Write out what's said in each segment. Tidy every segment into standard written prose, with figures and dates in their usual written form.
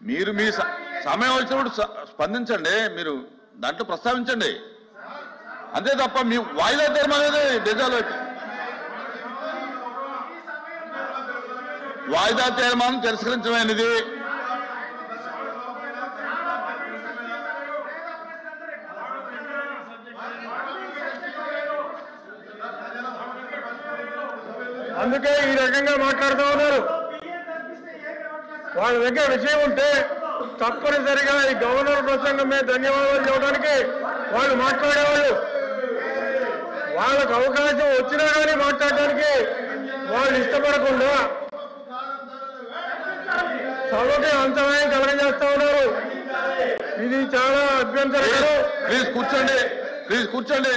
మీరు మీ సమయం వచ్చినప్పుడు స్పందించండి, మీరు దాంట్లో ప్రస్తావించండి, అంతే తప్ప మీ వాయిదా తీర్మానం అనేది డిజాల్వ్ అయిపోయింది. వాయిదా తీర్మానం తిరస్కరించమైనది. అందుకే ఈ రకంగా మాట్లాడుతూ ఉన్నారు. వాళ్ళ దగ్గర విషయం ఉంటే తప్పనిసరిగా ఈ గవర్నర్ ప్రసంగం మీద ధన్యవాదాలు చెప్పడానికి వాళ్ళు మాట్లాడేవాళ్ళు. వాళ్ళకు అవకాశం వచ్చినా కానీ మాట్లాడడానికి వాళ్ళు ఇష్టపడకుండా సభకి అంతరాయం కలగజేస్తా ఉన్నారు. ఇది చాలా అభ్యంతరకరం. ప్లీజ్ కూర్చోండి, ప్లీజ్ కూర్చోండి.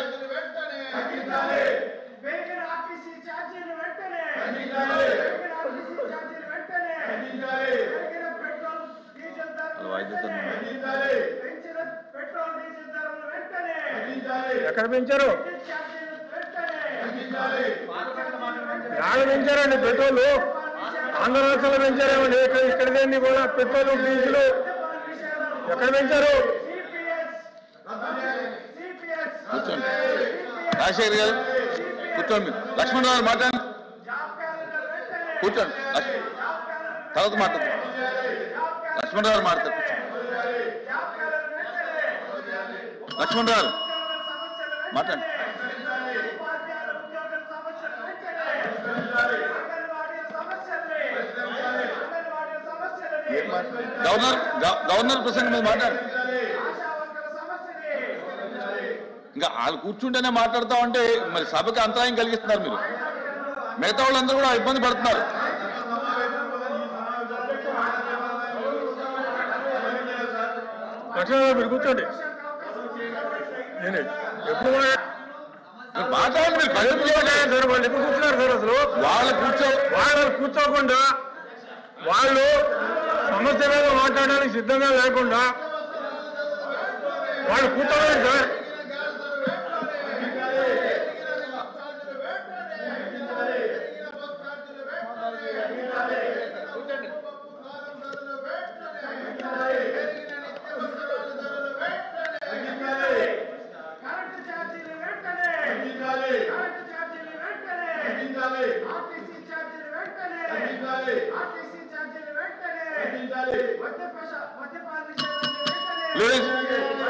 ఎక్కడ పెంచారు? ఎక్కడ పెంచారండి పెట్రోల్? ఆంధ్ర రాష్ట్రంలో పెంచారేమండి? ఇక్కడదేండి కూడా పెట్రోల్ డీజిల్ ఎక్కడ పెంచారు? కూర్చోండి రాజశేఖర్ గారు, కూర్చోండి. లక్ష్మణ్ గారు మాట్లాడండి, కూర్చోండి. తర్వాత మాట్లాడు, లక్ష్మణ్ గారు మాట్లాడు. లక్ష్మణ్ గారు మాట్లాడండి. గవర్నర్ ప్రసంగం మీద మాట్లాడు. ఇంకా వాళ్ళు కూర్చుంటేనే మాట్లాడుతా ఉంటే మరి సభకి అంతరాయం కలిగిస్తున్నారు మీరు. మిగతా వాళ్ళందరూ కూడా ఇబ్బంది పడుతున్నారు. మీరు కూర్చోండి. ఎప్పుడు మాట్లాడండి. మీరు వాళ్ళు ఎప్పుడు కూర్చున్నారు సార్? అసలు వాళ్ళు కూర్చోకుండా వాళ్ళు సమస్య మీద మాట్లాడడానికి సిద్ధంగా లేకుండా వాళ్ళు కూర్చోలేదు సార్.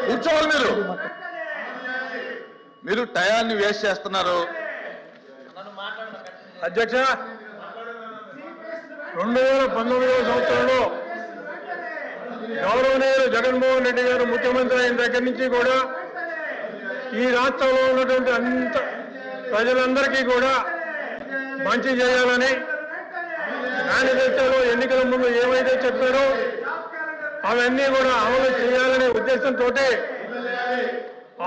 కూర్చోవాలి. మీరు టయాన్ని వేస్ట్ చేస్తున్నారు. అధ్యక్ష, 2019వ సంవత్సరంలో గౌరవనీయులు జగన్మోహన్ రెడ్డి గారు ముఖ్యమంత్రి అయిన దగ్గర నుంచి కూడా ఈ రాష్ట్రంలో ఉన్నటువంటి అంత ప్రజలందరికీ కూడా మంచి చేయాలని మేనిఫెస్టోలో ఎన్నికల ముందు ఏమైతే చెప్పారో అవన్నీ కూడా అమలు చేయాలనే ఉద్దేశంతో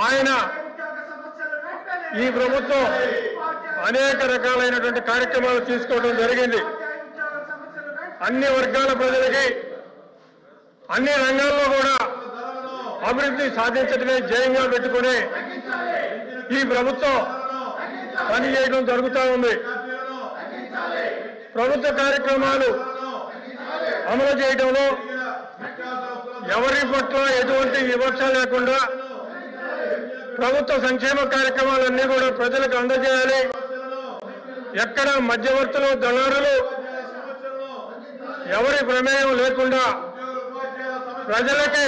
ఆయన ఈ ప్రభుత్వం అనేక రకాలైనటువంటి కార్యక్రమాలు తీసుకోవడం జరిగింది. అన్ని వర్గాల ప్రజలకి అన్ని రంగాల్లో కూడా అభివృద్ధి సాధించడమే ధ్యేయంగా పెట్టుకుని ఈ ప్రభుత్వం పనిచేయడం జరుగుతూ ఉంది. ప్రభుత్వ కార్యక్రమాలు అమలు చేయడంలో ఎవరి పట్ల ఎటువంటి వివక్ష లేకుండా ప్రభుత్వ సంక్షేమ కార్యక్రమాలన్నీ కూడా ప్రజలకు అందజేయాలి. ఎక్కడ మధ్యవర్తులు, దళారులు ఎవరి ప్రమేయం లేకుండా ప్రజలకే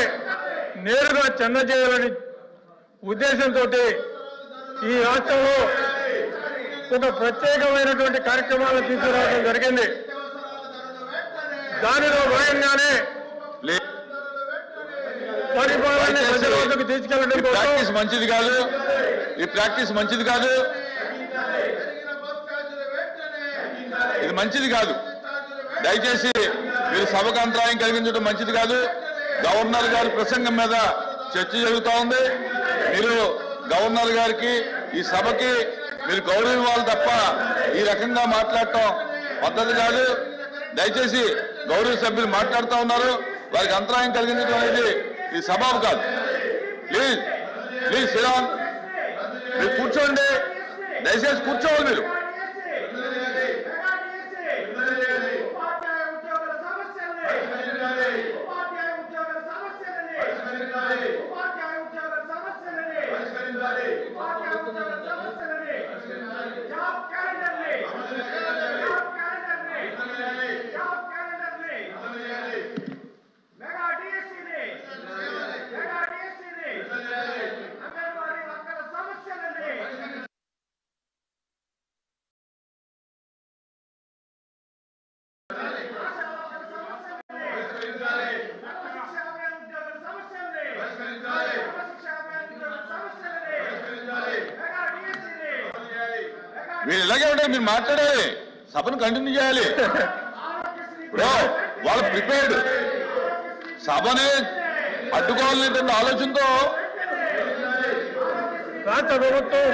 నేరుగా చెందజేయాలని ఉద్దేశంతో ఈ రాష్ట్రంలో ఒక ప్రత్యేకమైనటువంటి కార్యక్రమాలను తీసుకురావడం జరిగింది. దానిలో భాగంగానే పరిపాలన ప్రజల వద్దకు తీసుకెళ్లడం ప్రాక్టీస్ మంచిది కాదు. ఈ ప్రాక్టీస్ మంచిది కాదు. ఇది మంచిది కాదు. దయచేసి మీరు సభకు అంతరాయం కలిగించడం మంచిది కాదు. గవర్నర్ గారి ప్రసంగం మీద చర్చ జరుగుతూ ఉంది. మీరు గవర్నర్ గారికి ఈ సభకి మీరు గౌరవం ఇవ్వాలి తప్ప ఈ రకంగా మాట్లాడటం పద్ధతి కాదు. దయచేసి గౌరవ సభ్యులు మాట్లాడుతూ ఉన్నారు, వారికి అంతరాయం కలిగించడం అనేది ఇది సబబు కాదు. ప్లీజ్ ప్లీజ్ శ్రీరామ్, మీరు కూర్చోండి. దయచేసి కూర్చోవాలి. మీరు మీరు ఇలాగే ఉంటారు, మీరు మాట్లాడాలి, సభను కంటిన్యూ చేయాలి. ఇప్పుడు వాళ్ళు ప్రిపేర్డ్ సభని అడ్డుకోవాలనేటువంటి ఆలోచనతో రాష్ట్ర ప్రభుత్వం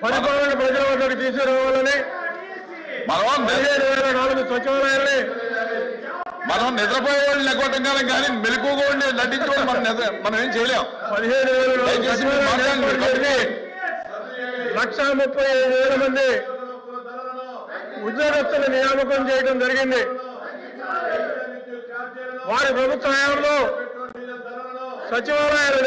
పరిపాలన ప్రజల వద్దకు తీసుకురావాలని మనం 15,004 సచివాలయాల్ని మనం నిద్రపోయే వాళ్ళు లెక్కొట్టం కాలం కానీ మెలకుగా ఉండి నటించుకోవడం మనం ఏం చేయలేం. 15,135,000 మంది ఉద్యోగస్తుల నియామకం చేయడం జరిగింది. వారి ప్రభుత్వ హయాంలో సచివాలయాలు